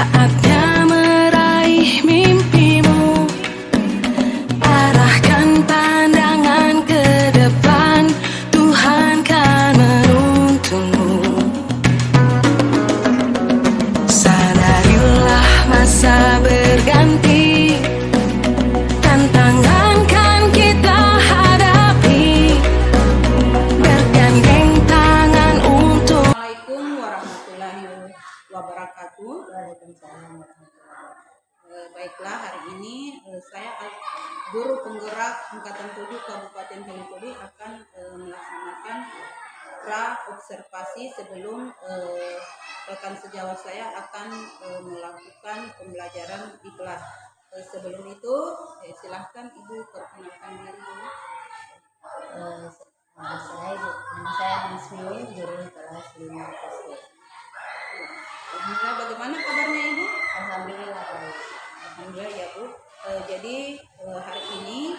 saatnya meraih mimpimu. Arahkan pandangan ke depan, Tuhan kan menuntunmu. Sadarilah masa berganti, tantangan kan kita hadapi, bergandeng tangan untuk. Assalamualaikum warahmatullahi wabarakatuh. Waalaikumsalam warahmatullahi Baiklah, hari ini saya guru penggerak angkatan 7 Kabupaten Talipodi akan melaksanakan pra-observasi sebelum rekan sejawat saya akan melakukan pembelajaran di kelas. Sebelum itu, silahkan Ibu perkenalkan diri dulu. Nama saya Bismillah, guru kelas 5 SD. Alhamdulillah, bagaimana kabarnya Ibu? Alhamdulillah baik. Alhamdulillah ya Bu. Jadi hari ini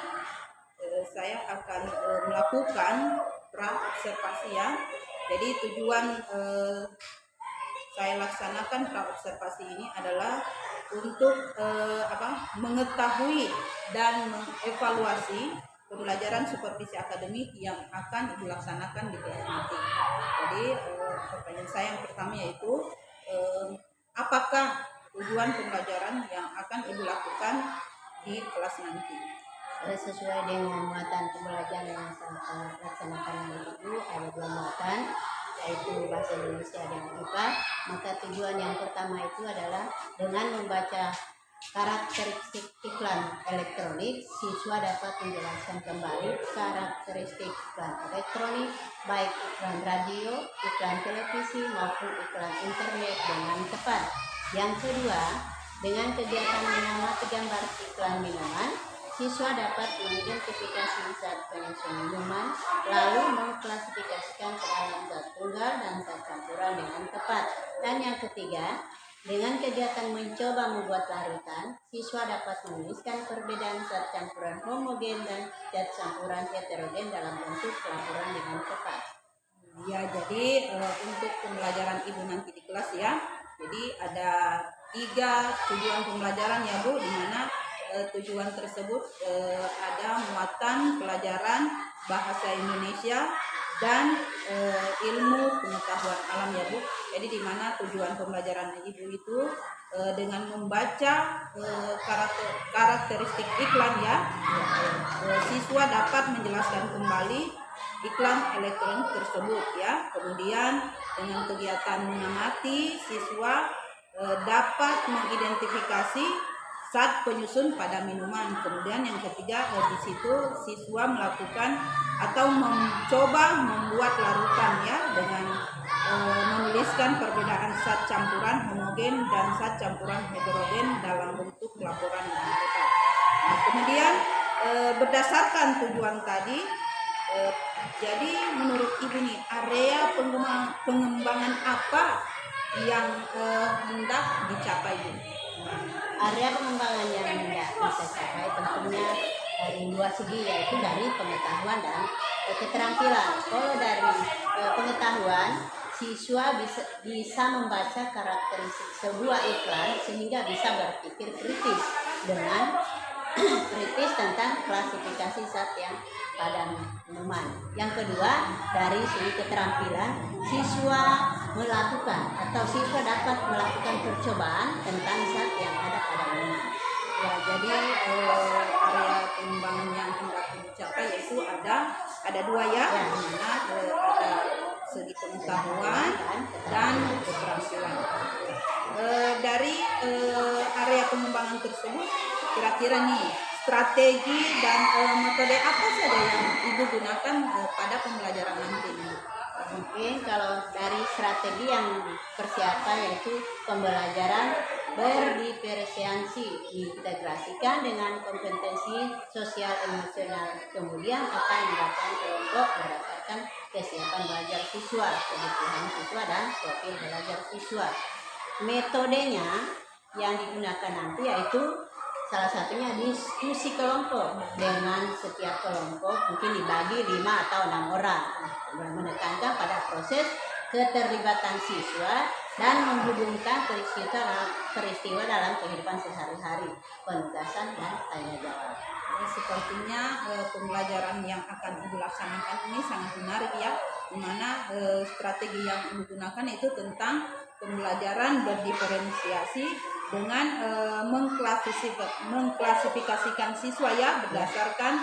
saya akan melakukan pra-observasi ya. Jadi tujuan saya laksanakan pra-observasi ini adalah untuk mengetahui dan mengevaluasi pembelajaran supervisi akademik yang akan dilaksanakan di kelas nanti. Jadi pertanyaan saya yang pertama yaitu apakah tujuan pembelajaran yang akan Ibu lakukan di kelas nanti? Sesuai dengan muatan pembelajaran yang saya laksanakan itu ada 2 muatan, yaitu bahasa Indonesia dan IPA. Maka tujuan yang pertama itu adalah dengan membaca karakteristik iklan elektronik, siswa dapat menjelaskan kembali karakteristik iklan elektronik, baik iklan radio, iklan televisi maupun iklan internet dengan tepat. Yang kedua, dengan kegiatan mengamati gambar iklan minuman, siswa dapat mengidentifikasi zat pengisi minuman, lalu mengklasifikasikan ke dalam zat tunggal dan zat campuran dengan tepat. Dan yang ketiga, dengan kegiatan mencoba membuat larutan, siswa dapat menuliskan perbedaan zat campuran homogen dan zat campuran heterogen dalam bentuk pelaporan dengan tepat. Ya, jadi untuk pembelajaran Ibu nanti di kelas ya. Jadi ada 3 tujuan pembelajaran ya Bu, di mana tujuan tersebut ada muatan pelajaran bahasa Indonesia dan ilmu pengetahuan alam ya Bu. Jadi di mana tujuan pembelajaran Ibu itu dengan membaca karakteristik iklan ya, siswa dapat menjelaskan kembali iklan elektronik tersebut ya. Kemudian dengan kegiatan mengamati, siswa dapat mengidentifikasi zat penyusun pada minuman. Kemudian yang ketiga, di situ siswa melakukan atau mencoba membuat larutan ya, dengan menuliskan perbedaan zat campuran homogen dan zat campuran heterogen dalam bentuk laporan dengan tepat. Nah, kemudian berdasarkan tujuan tadi, jadi menurut Ibu nih, area pengembangan apa yang hendak dicapai Bu? Area pengembangan yang hendak bisa capai tentunya dari 2 segi, yaitu dari pengetahuan dan keterampilan. Kalau dari pengetahuan, siswa bisa membaca karakteristik sebuah iklan sehingga bisa berpikir kritis tentang klasifikasi zat yang pada minuman. Yang kedua, dari segi keterampilan, siswa dapat melakukan percobaan tentang zat yang ada pada minuman. Ya, jadi area pengembangan yang hendak dicapai yaitu ada 2 ya, di mana ada segi pengetahuan dan keterampilan. Dari area pengembangan tersebut, kira-kira nih strategi dan metode apa saja yang Ibu gunakan pada pembelajaran nanti? Mungkin kalau dari strategi yang persiapan, yaitu pembelajaran berdiferensiasi, diintegrasikan dengan kompetensi sosial emosional, kemudian akan dilakukan kelompok berdasarkan kesiapan belajar siswa, kebutuhan siswa dan profil belajar siswa. Metodenya yang digunakan nanti yaitu salah satunya diskusi kelompok, dengan setiap kelompok mungkin dibagi 5 atau 6 orang, menekankan pada proses keterlibatan siswa dan menghubungkan peristiwa dalam kehidupan sehari-hari, penugasan dan tanya jawab. Sepertinya pembelajaran yang akan Ibu laksanakan ini sangat menarik ya, di mana strategi yang Ibu gunakan itu tentang pembelajaran berdiferensiasi dengan mengklasifikasikan siswa ya berdasarkan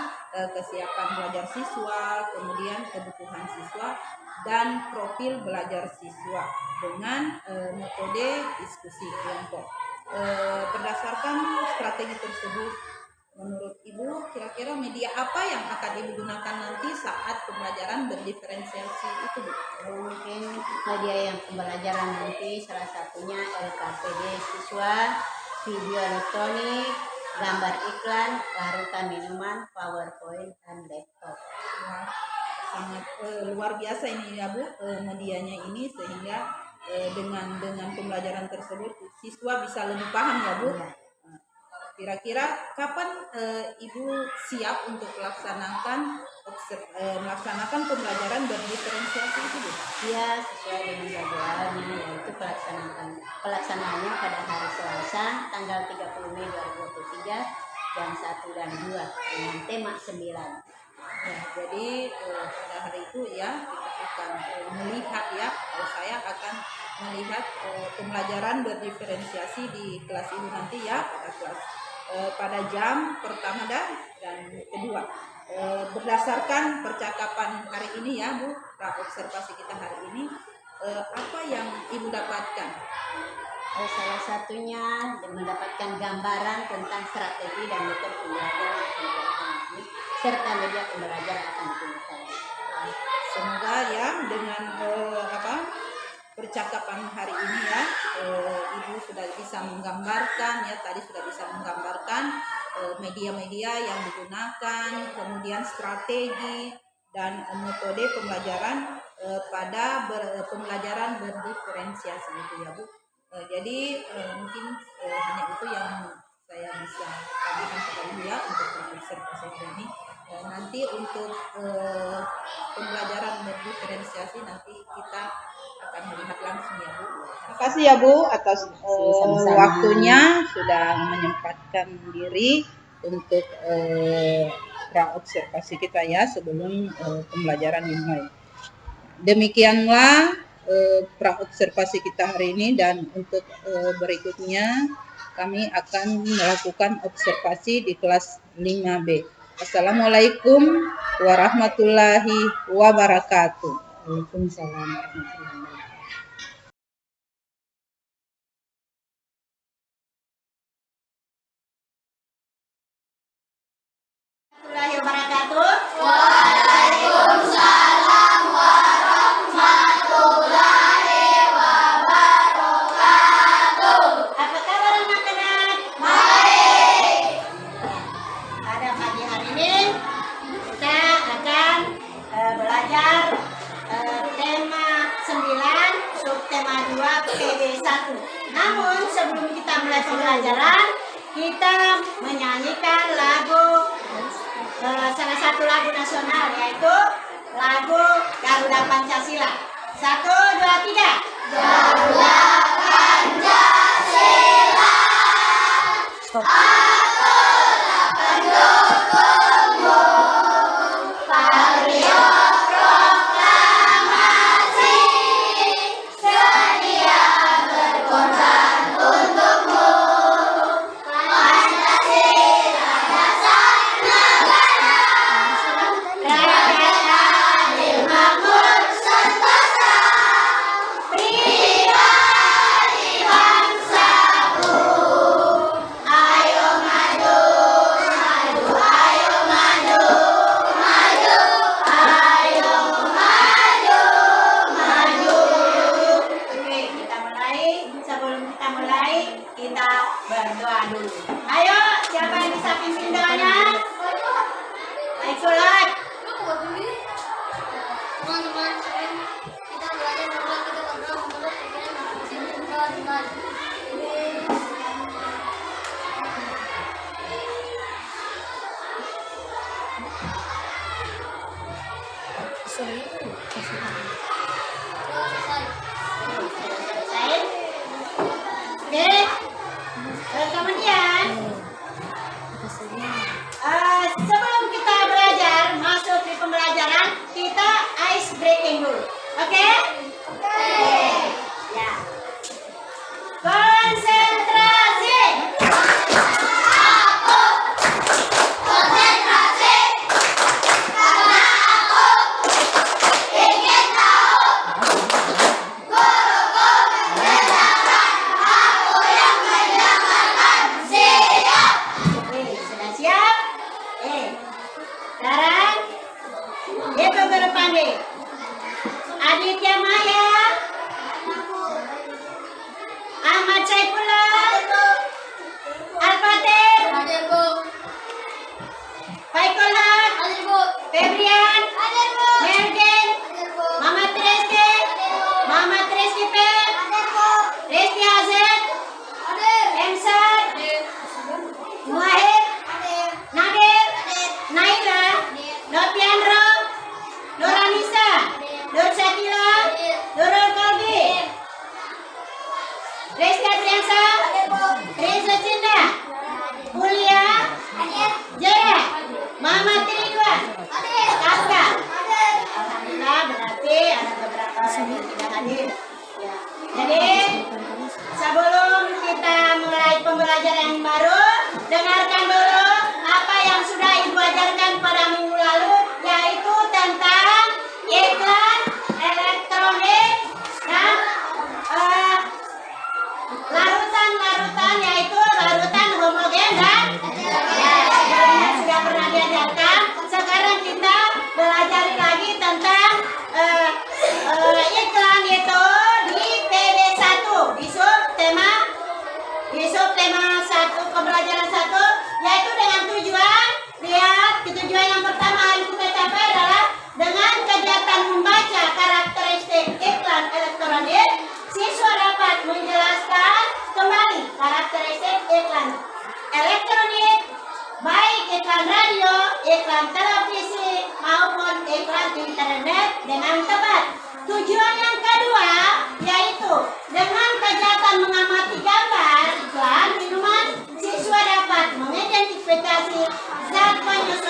kesiapan belajar siswa, kemudian kebutuhan siswa dan profil belajar siswa dengan metode diskusi kelompok. Berdasarkan strategi tersebut, menurut Ibu, kira-kira media apa yang akan Ibu gunakan nanti saat pembelajaran berdiferensiasi itu, Bu? Mungkin media yang pembelajaran nanti salah satunya LKPD siswa, video elektronik, gambar iklan, larutan minuman, PowerPoint, dan laptop. Wah, sangat luar biasa ini ya Bu, medianya ini, sehingga dengan pembelajaran tersebut siswa bisa lebih paham ya Bu. Ya. Kira-kira kapan Ibu siap untuk melaksanakan pembelajaran berdiferensiasi itu, Bu? Ya, sesuai dengan jadwalnya, yaitu pelaksanaannya pada hari Selasa tanggal 30 Mei 2023 jam 1 dan 2 dengan tema 9. Ya, jadi pada hari itu ya kita akan melihat ya, saya akan melihat pembelajaran berdiferensiasi di kelas ini nanti ya, pada jam pertama dan kedua. Berdasarkan percakapan hari ini ya Bu, observasi kita hari ini, apa yang Ibu dapatkan? Salah satunya mendapatkan gambaran tentang strategi dan metode pembelajaran yang akan digunakan nanti, serta media pembelajaran akan digunakan. Semoga ya dengan percakapan hari ini ya, Ibu sudah bisa menggambarkan ya, tadi sudah bisa menggambarkan media-media yang digunakan, kemudian strategi dan metode pembelajaran pada pembelajaran berdiferensiasi itu ya Bu. Jadi mungkin hanya itu yang saya bisa berikan kepada Ibu ya untuk observasi hari ini. Nanti untuk pembelajaran berdiferensiasi nanti kita akan melihat langsung ya Bu. Terima kasih ya Bu atas waktunya, sudah menyempatkan diri untuk praobservasi kita ya sebelum pembelajaran dimulai. Demikianlah praobservasi kita hari ini, dan untuk berikutnya kami akan melakukan observasi di kelas 5B. Assalamualaikum warahmatullahi wabarakatuh. Waalaikumsalam warahmatullahi wabarakatuh. Waalaikumsalam warahmatullahi wabarakatuh. Apa kabar anak-anak? Baik. Pada pagi hari ini kita akan belajar tema 9 subtema 2 PB 1. Namun sebelum kita mulai pembelajaran, kita menyanyikan lagu salah satu lagu nasional, yaitu lagu Garuda Pancasila. 1, 2, 3. Garuda Pancasila. Stop. Atulah pendukungmu. Patriot proklamasi. Sedia berkorban untukmu. Pancasila dasar negara. Rakyat adil makmur sentosa. Pribadi bangsaku. Ayo maju, maju, ayo maju, maju, ayo maju, maju. Oke, kita mulai. Sebelum kita mulai, kita berdoa dulu. Ayo, siapa yang bisa pimpin doanya? Baiklah. Teman-teman, kita belajar berulang, kita berdoa menurut pikiran masing-masing. Selesai. Oke. Kemudian sebelum kita belajar masuk di pembelajaran, kita ice breaking dulu. Oke? Ya. Konsentrasi. Oke, sudah siap? Sekarang itu guru panggil. Aditya Maya, Ahmad Saifullah, Al-Fatih, Hadir Bu. Faikullah, Hadir Bu. Febrian, Hadir Bu. Mergen, Hadir Bu. Muhammad Rizki, Muhammad Rizki P, Hadir Bu. Rizki Azad, Hadir. Emsar, Hadir. Muahid, Hadir. Nadir, Hadir. Naila, Hadir. Nopiandro, Nuranisa, Nur Syakila, Nurul Kalbi, Rizky Adriansa, Hadir Bu. Rizal Cinda, Mulia, Hadir. Jaya, Muhammad Ridwan, Hadir. Kafka. Hadir. Alhamdulillah berarti ada beberapa orang yang tidak hadir. Ya. Jadi sebelum kita mulai pembelajaran yang baru, dengarkan dulu apa yang sudah Ibu ajarkan pada minggu lalu, yaitu tentang iklan elektronik dan larutan-larutan, yaitu larutan homogen dan ya, sebelumnya sudah pernah diajarkan. Sekarang kita belajar lagi tentang iklan itu di PB1 di sub tema 1 pembelajaran 1, yaitu dengan tujuan. Lihat, tujuan yang pertama yang kita capai adalah dengan kegiatan membaca karakteristik iklan elektronik, siswa dapat menjelaskan kembali karakteristik iklan elektronik, baik iklan radio, iklan televisi, maupun iklan internet dengan tepat. Tujuan yang kedua yaitu dengan kegiatan mengamati gambar iklan minuman, siswa dapat mengidentifikasi zat penyusun.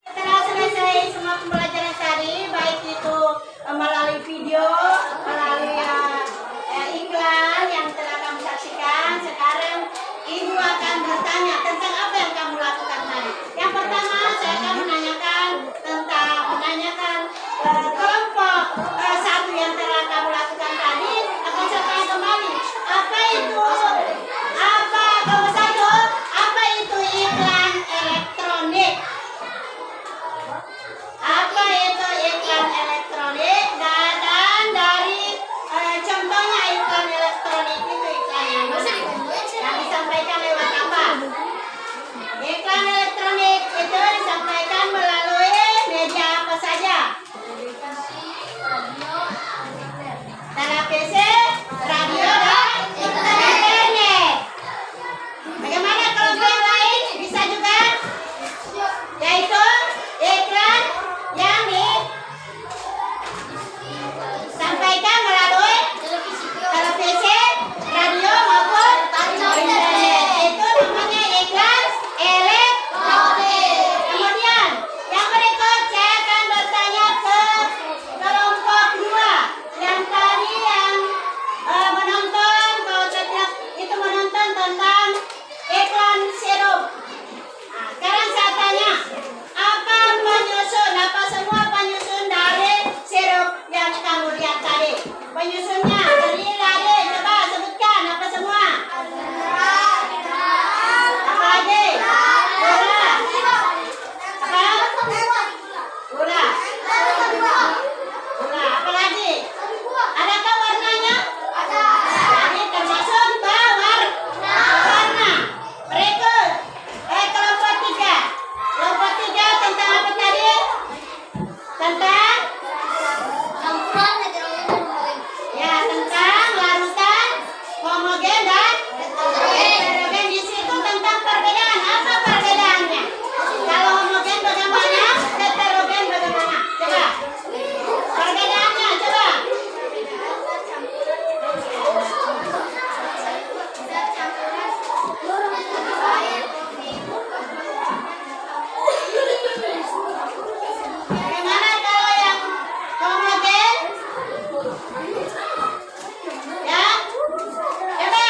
Setelah selesai semua pembelajaran tadi, baik itu melalui video, melalui iklan yang telah kamu saksikan, sekarang Ibu akan bertanya tentang apa yang kamu lakukan tadi. Yang pertama, saya akan menanyakan kelompok satu yang telah kamu lakukan tadi. Akan saya tanya kembali, apa itu? Apa kelompok satu? Apa itu iklan elektronik? Apa itu iklan elektronik? Dan dari contohnya iklan elektronik itu iklan yang mana? Yang disampaikan lewat apa? Iklan elektronik itu disampaikan melalui media apa saja? Televisi, radio, dan internet. Bagaimana kelompok yang lain? Bisa juga? Yaitu iklan yang disampaikan melalui televisi, radio maupun internet. Itu namanya iklan elektronik. Kemudian yang berikut saya akan bertanya ke kelompok dua yang tadi yang menonton, kalau setiap itu menonton tentang iklan sirup. Nah, sekarang saya tanya, apa semua penyusun dari sirup yang kamu lihat tadi? Penyusunnya terdiri dari, coba sebutkan apa semua? Apa lagi? Gula. Apa? Gula. Gula. Apa lagi? Adakah warnanya? Jadi termasuk warna. Berikut kelompok tiga. Kelompok tiga tentang apa tadi? Tentang tentang larutan homogen dan heterogen. Di situ tentang perbedaan. Apa perbedaannya? Kalau homogen bagaimana? Heterogen bagaimana? Coba. Perbedaannya coba. Bagaimana kalau yang homogen? Ya? Coba.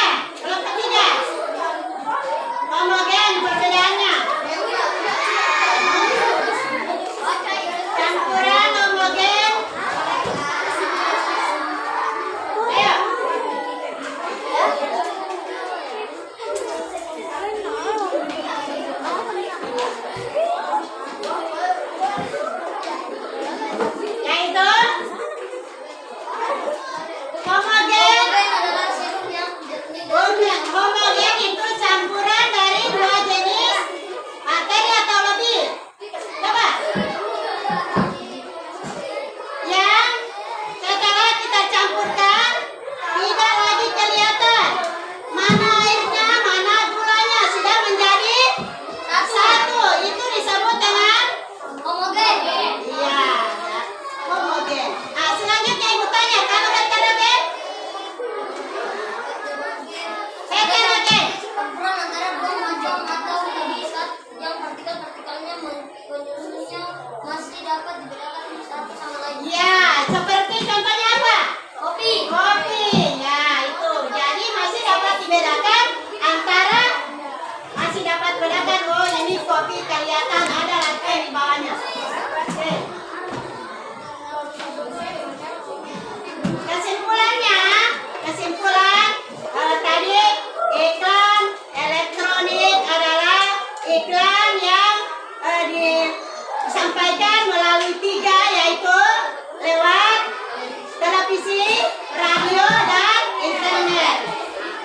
televisi, radio, dan internet.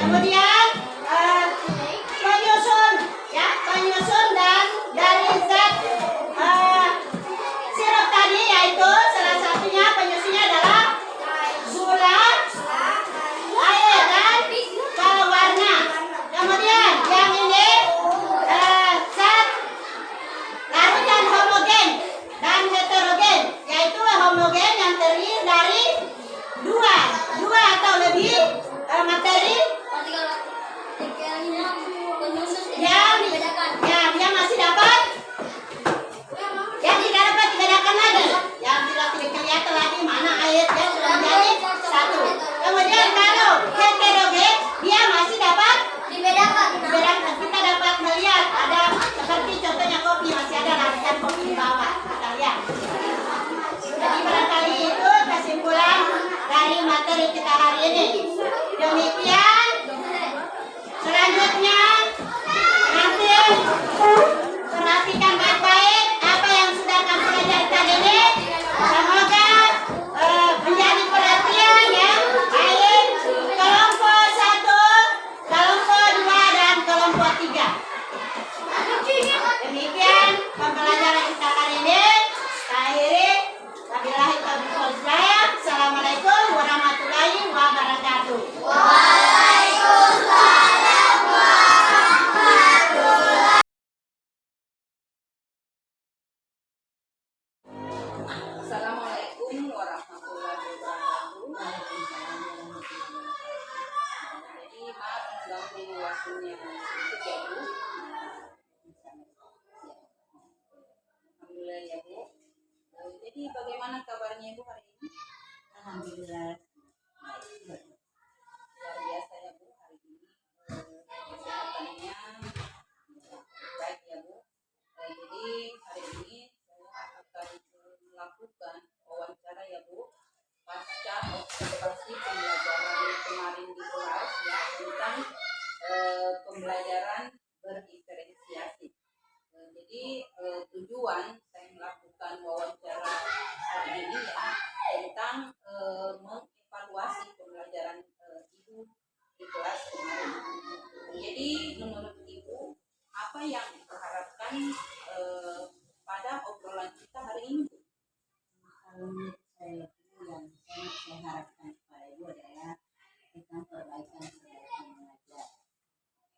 Kemudian penyusun dan dari zat sirup tadi, yaitu salah satunya penyusunnya adalah gula, air, dan pewarna. Kemudian yang ini zat larut dan homogen dan heterogen, yaitu homogen yang terdiri dari dua atau lebih materi yang masih dapat, yang tidak dapat dibedakan lagi, yang tidak kelihatan lagi mana air yang sudah menjadi satu. Kemudian kalau heterogen dia masih dapat dibedakan. Kita dapat melihat ada seperti contohnya kopi, masih ada lapisan kopi di bawah, kita lihat. Jadi barangkali itu kesimpulan dari materi kita hari ini. Demikian, selanjutnya nanti perhatikan baik-baik apa yang sudah kamu pelajari tadi ini. Semoga menjadi perhatian ya, baik kelompok 1, kelompok 2, dan kelompok 3. Demikian pembelajaran kita hari ini. Saya akhiri. Wabillahi taufiq wal hidayah. Assalamualaikum warahmatullahi wabarakatuh. Assalamualaikum warahmatullahi wabarakatuh. Jadi maaf mengganggu waktunya sedikit ya Bu. Alhamdulillah ya Bu. Jadi bagaimana kabarnya Bu hari ini? Alhamdulillah. Luar biasa ya Bu hari ini. Kesehatannya baik ya Bu. Jadi hari ini saya akan melakukan wawancara ya Bu pasca observasi pembelajaran kemarin di kelas ya tentang pembelajaran berdiferensiasi. Jadi tujuan saya melakukan wawancara hari ini ya tentang mengevaluasi pembelajaran Ibu di kelas kemarin. Jadi menurut Ibu apa yang diharapkan pada obrolan kita hari ini Bu? Kalau menurut saya itu yang sangat saya harapkan kepada Ibu adalah tentang perbaikan mengajar.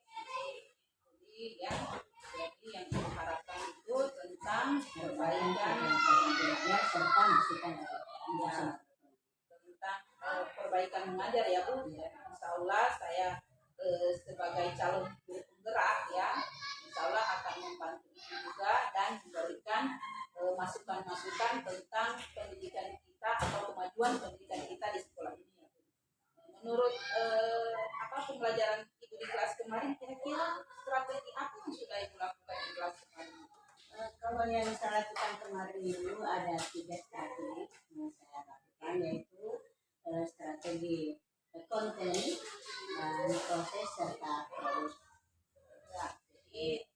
Jadi yang diharapkan itu tentang perbaikan belajar serta masukan dari Ibu ya, tentang perbaikan mengajar ya Bu. Insya Allah saya sebagai calon guru penggerak ya, Insya Allah akan membantu Ibu juga dan memberikan masukan-masukan tentang pendidikan kita atau kemajuan pendidikan kita di sekolah ini ya Bu. Menurut pembelajaran Ibu di kelas kemarin, kira-kira strategi apa yang sudah Ibu lakukan di kelas kemarin? Kalau yang saya lakukan kemarin itu ada 3 strategi yang saya lakukan, yaitu strategi konten dan proses serta produk. Ya, jadi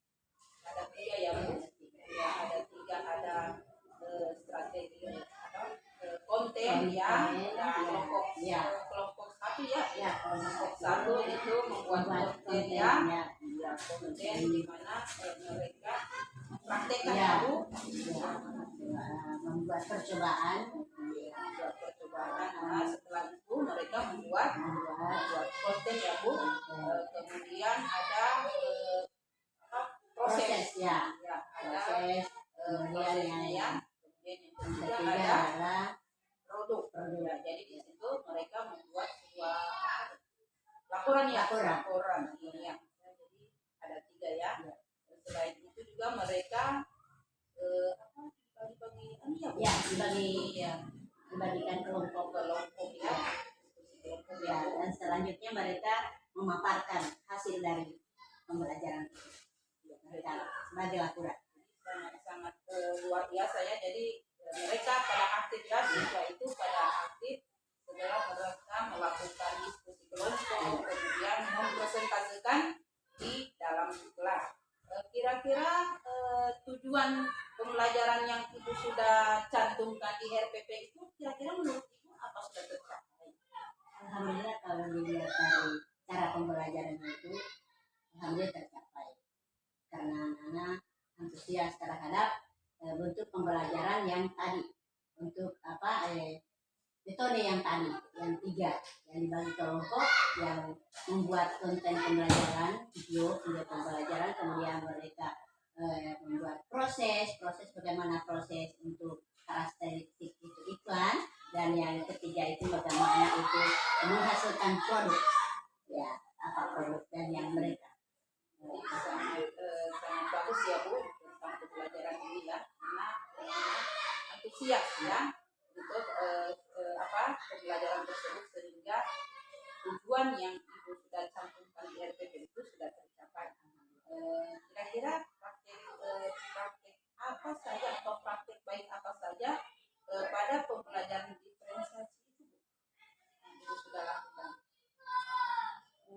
ada 3 ya Bu. Ya, ada 3, ada strategi konten ya, dan kelompok 1 ya. Ya, Kelompok 1 itu membuat konten ya. Kemudian di mana mereka praktekkan ya, Bu. membuat percobaan. Nah, setelah itu mereka membuat konten ya Bu. Kemudian ada proses ya, ada proses. Kemudian prosesnya yang kemudian yang ketiga ketiga ada adalah produk. Ya, jadi di situ mereka membuat sebuah laporan ya, laporan ini ya. Jadi ada 3 ya. Selain itu juga mereka dibagi-bagi ya, dibagikan kelompok ya. ya, dan selanjutnya mereka memaparkan hasil dari pembelajaran mereka sebagai laporan. Sangat luar biasa ya. Jadi mereka pada aktif ya, siswa itu pada aktif setelah mereka melakukan diskusi kelompok, kemudian mempresentasikan di dalam kelas. Kira-kira tujuan pembelajaran yang Ibu sudah cantumkan di RPP itu kira-kira menurut Ibu apa sudah tercapai? antusias terhadap bentuk pembelajaran yang tadi, untuk metode yang tadi, yang 3, yang dibagi kelompok, yang membuat konten pembelajaran, video pembelajaran, kemudian mereka membuat proses bagaimana proses untuk karakteristik itu iklan, dan yang ketiga itu bagaimana itu menghasilkan produk, ya apa produk dan yang mereka. Sangat bagus ya Bu tentang pembelajaran ini ya, karena antusias ya untuk pembelajaran tersebut, sehingga tujuan yang Ibu sudah cantumkan di RPP itu sudah tercapai. Kira-kira praktek apa saja atau praktek baik apa saja pada pembelajaran diferensiasi itu Bu, yang Ibu sudah lakukan?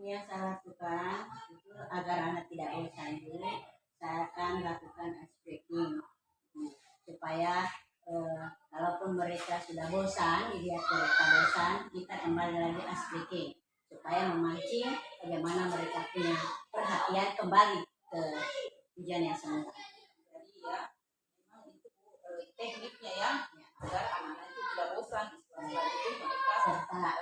Yang saya lakukan itu agar anak tidak bosan dulu, saya akan lakukan ice breaking supaya kalaupun mereka sudah bosan, dilihat mereka bosan, kita kembali lagi ice breaking supaya memancing bagaimana mereka punya perhatian kembali ke tujuan yang semula. Jadi ya memang itu tekniknya ya, agar anak-anak itu tidak bosan, setelah itu mereka Serta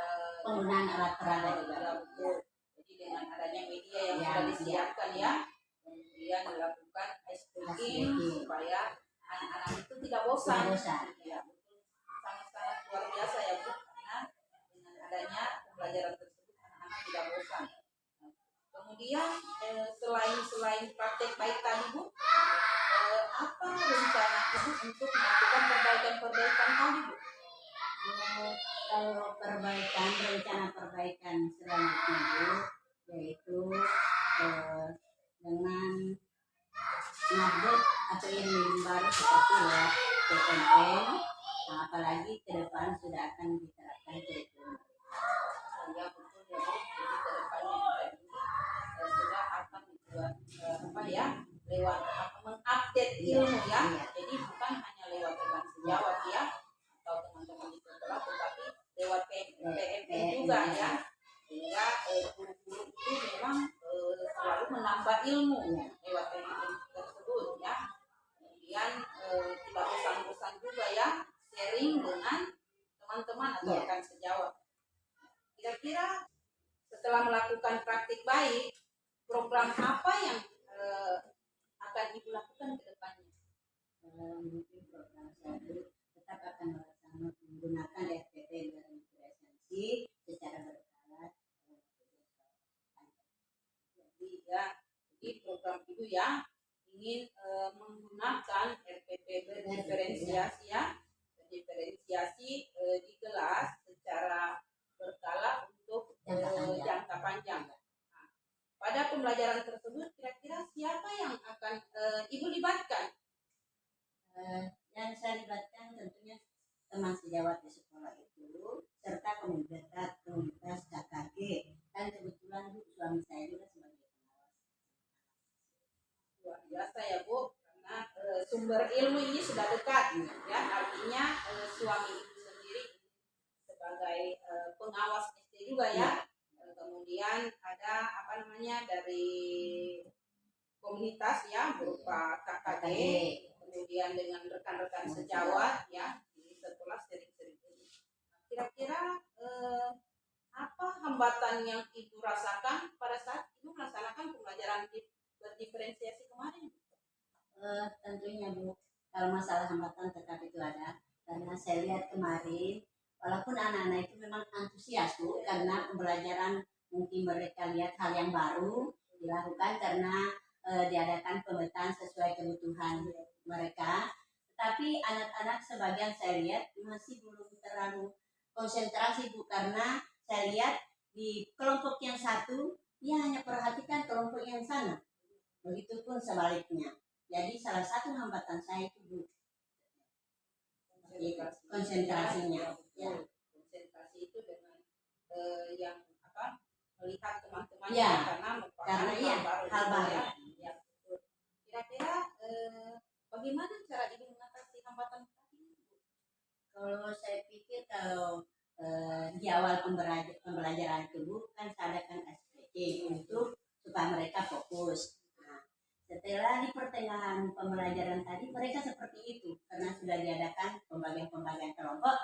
penggunaan alat peraga juga. betul. Jadi dengan adanya media yang Ya, sudah disediakan ya, kemudian dilakukan ice breaking supaya anak-anak itu tidak bosan. Tidak bosan. Ya, betul. Sangat-sangat luar biasa ya Bu, karena dengan adanya pembelajaran tersebut anak-anak tidak bosan. Kemudian selain praktek baik tadi Bu, apa rencana Ibu untuk melakukan perbaikan tadi Bu? Kalau rencana perbaikan selanjutnya Bu, yaitu dengan update atau ilmu baru seperti ya PMM, apalagi ke depan sudah akan diterapkan kurikulum. Ya betul ya Bu, jadi ke depannya kita ini sudah akan dibuat lewat mengupdate ilmu ya. Jadi bukan hanya lewat teman sejawat ya atau teman-teman di sekolah, tetapi lewat PMM juga ya, sehingga guru-guru itu memang selalu menambah ilmu lewat PMM tersebut ya. Kemudian tidak bosan-bosan juga ya sharing dengan teman-teman atau rekan sejawat. Kira-kira setelah melakukan praktik baik, program apa yang akan Ibu lakukan ke depannya? Mungkin program saya tetap akan menggunakan RPP diferensiasi secara berkala. Jadi program Ibu ya ingin menggunakan RPP berdiferensiasi ya, berdiferensiasi di kelas secara berkala untuk jangka panjang. Nah, pada pembelajaran tersebut kira-kira siapa yang akan Ibu libatkan? Yang saya libatkan tentunya teman sejawat di sekolah itu, serta komunitas KKG, dan kebetulan Bu, suami saya juga sebagai pengawas. Luar biasa ya Bu, karena sumber ilmu ini sudah dekat ya, artinya suami Ibu sendiri sebagai pengawas SD juga ya. Kemudian ada dari komunitas ya berupa KKG, kemudian dengan rekan-rekan sejawat ya di sekolah sering-sering ini. Kira-kira apa hambatan yang Ibu rasakan pada saat Ibu melaksanakan pembelajaran berdiferensiasi kemarin? Tentunya Bu, kalau masalah hambatan tetap itu ada, karena saya lihat kemarin walaupun anak-anak itu memang antusias Bu, karena pembelajaran mungkin mereka lihat hal yang baru dilakukan karena diadakan pemetaan sesuai kebutuhan mereka. Tetapi anak-anak sebagian saya lihat masih belum terlalu konsentrasi Bu, karena saya lihat di kelompok yang satu dia hanya perhatikan kelompok yang sana. Begitupun sebaliknya. Jadi salah satu hambatan saya itu Bu, konsentrasinya. Ya. Konsentrasi itu dengan yang melihat teman-teman ya, karena hal baru ya. Ya, kira-kira bagaimana cara Ibu mengatasi hambatan tadi? Kalau saya pikir kalau di awal pembelajaran itu kan saya adakan SPC untuk supaya mereka fokus. Nah, setelah pertengahan pembelajaran tadi mereka seperti itu karena sudah diadakan pembagian-pembagian kelompok,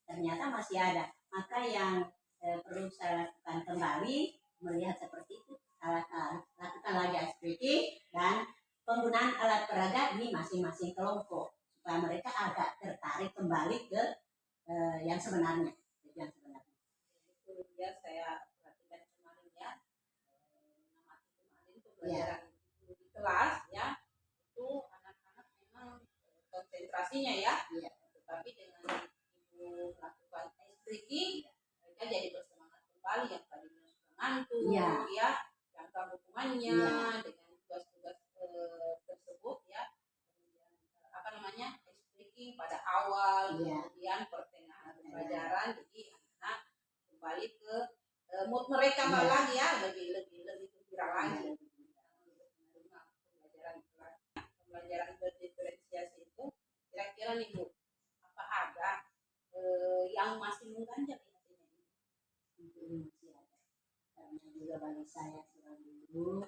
ternyata masih ada. Maka yang perlu saya lakukan kembali melihat seperti itu, lakukan lagi SPT dan penggunaan alat peraga di masing-masing kelompok supaya mereka agak tertarik kembali ke yang sebenarnya. Yang sebenarnya. Itu ya saya perhatikan kemarin ya. Kemarin Ya. pembelajaran di kelas ya, itu anak-anak memang konsentrasinya ya. Iya. Tetapi dengan ibu melakukan SPT, mereka jadi bersemangat kembali yang tadinya sudah ngantuk Iya. ya, jangka hukumannya Iya. dengan tugas-tugas tersebut ya. Kemudian apa namanya SPT pada awal, Iya. kemudian pertengahan pembelajaran, jadi anak kembali ke mood mereka Iya. malah ya lebih gembira lagi. Iya. Menerima pembelajaran berdiferensiasi itu, kira-kira nih Bu, apa ada yang masih mengganjal di hatinya ini? Masih ada. Karena juga bagi saya sebagai guru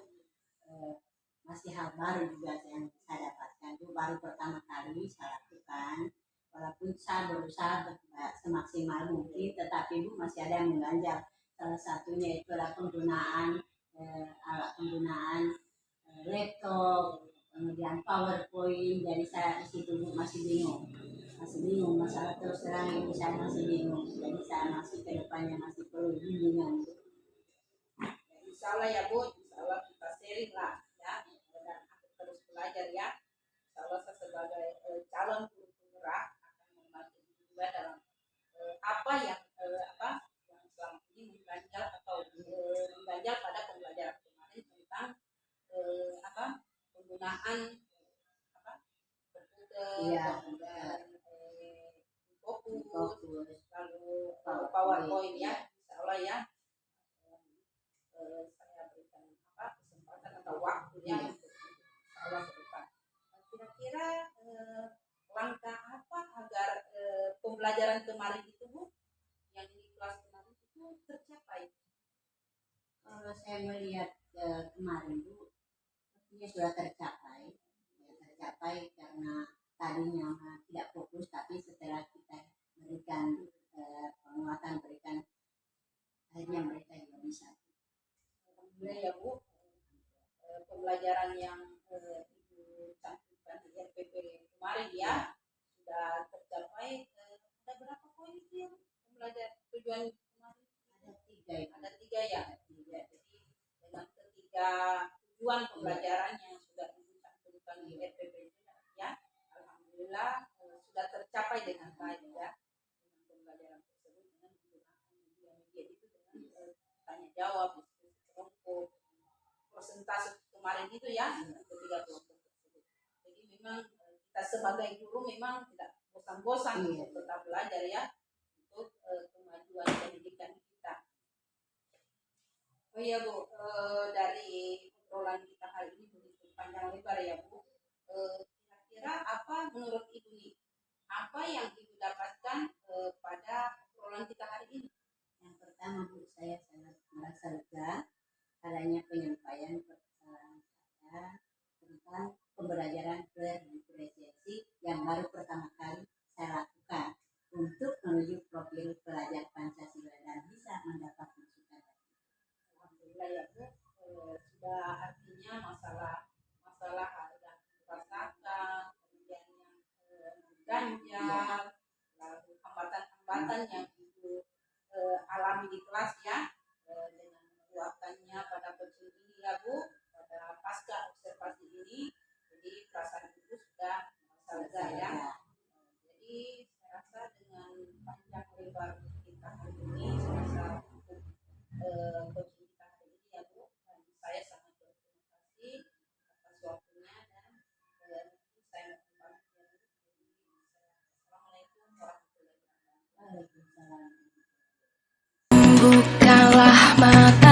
masih hal baru juga yang saya dapatkan. Itu baru pertama kali saya lakukan. Walaupun saya berusaha semaksimal mungkin, tetapi Bu masih ada yang mengganjal. Salah satunya itu adalah penggunaan laptop, kemudian PowerPoint. Jadi saya di situ Bu masih bingung masalah terus terang ini saya masih bingung. Jadi saya masih kedepannya masih perlu bimbingan. Insya Allah ya Bu, insya Allah kita sharing lah ya, dan aku terus belajar ya. Insya Allah saya sebagai calon guru penggerak akan membantu juga dalam apa yang selama ini mengganjal atau mengganjal pada pembelajaran kemarin tentang penggunaan komputer, Iya. kemudian fokus, Fokus. lalu PowerPoint ya, insya Allah ya. Saya berikan kesempatan atau waktunya Iya. untuk Allah ke depan. Kira-kira langkah apa agar pembelajaran kemarin itu Bu, yang di kelas kemarin itu tercapai? Kalau saya melihat kemarin Bu, artinya sudah tercapai. Ya, tercapai karena tadinya tidak fokus, tapi setelah kita berikan penguatan, akhirnya mereka juga bisa. Alhamdulillah ya Bu, pembelajaran yang Ibu cantumkan di RPP kemarin ya sudah tercapai. Ada berapa poin itu yang pembelajaran tujuan kemarin? Ada tiga ya. Jadi dengan ketiga tujuan pembelajaran yang sudah Ibu cantumkan di RPP ya, alhamdulillah sudah tercapai dengan baik ya. Dengan pembelajaran tersebut dengan menggunakan media itu dengan tanya jawab, kelompok, persentase kemarin itu ya, ketiga kelompok tersebut. Jadi memang kita sebagai guru memang tidak bosan-bosan untuk tetap belajar ya, untuk kemajuan pendidikan kita. Oh iya Bu, dari obrolan kita hari ini begitu panjang lebar ya Bu. Kira-kira apa menurut Ibu nih? Apa yang Ibu dapatkan pada obrolan kita hari ini? Yang pertama Bu, saya sangat merasa lega adanya penyampaian permasalahan saya tentang pembelajaran berdiferensiasi yang baru pertama kali saya lakukan untuk menuju profil pelajar Pancasila dan bisa mendapat masukan. Alhamdulillah ya Bu, sudah artinya masalah yang dirasakan, kemudian yang mengganjal, lalu hambatan-hambatan yang Ibu alami di kelas ya, dengan menguatkannya pada coaching ini ya Bu, pada pasca observasi ini, jadi perasaan Ibu sudah merasa lega ya. Jadi saya rasa dengan panjang lebar kita hari ini, saya rasa untuk coaching kita hari ini ya Bu, dan saya sangat berterima kasih atas waktunya dan saya mohon pamit ya Bu. Assalamualaikum warahmatullahi wabarakatuh. Waalaikumsalam. Bukanlah mata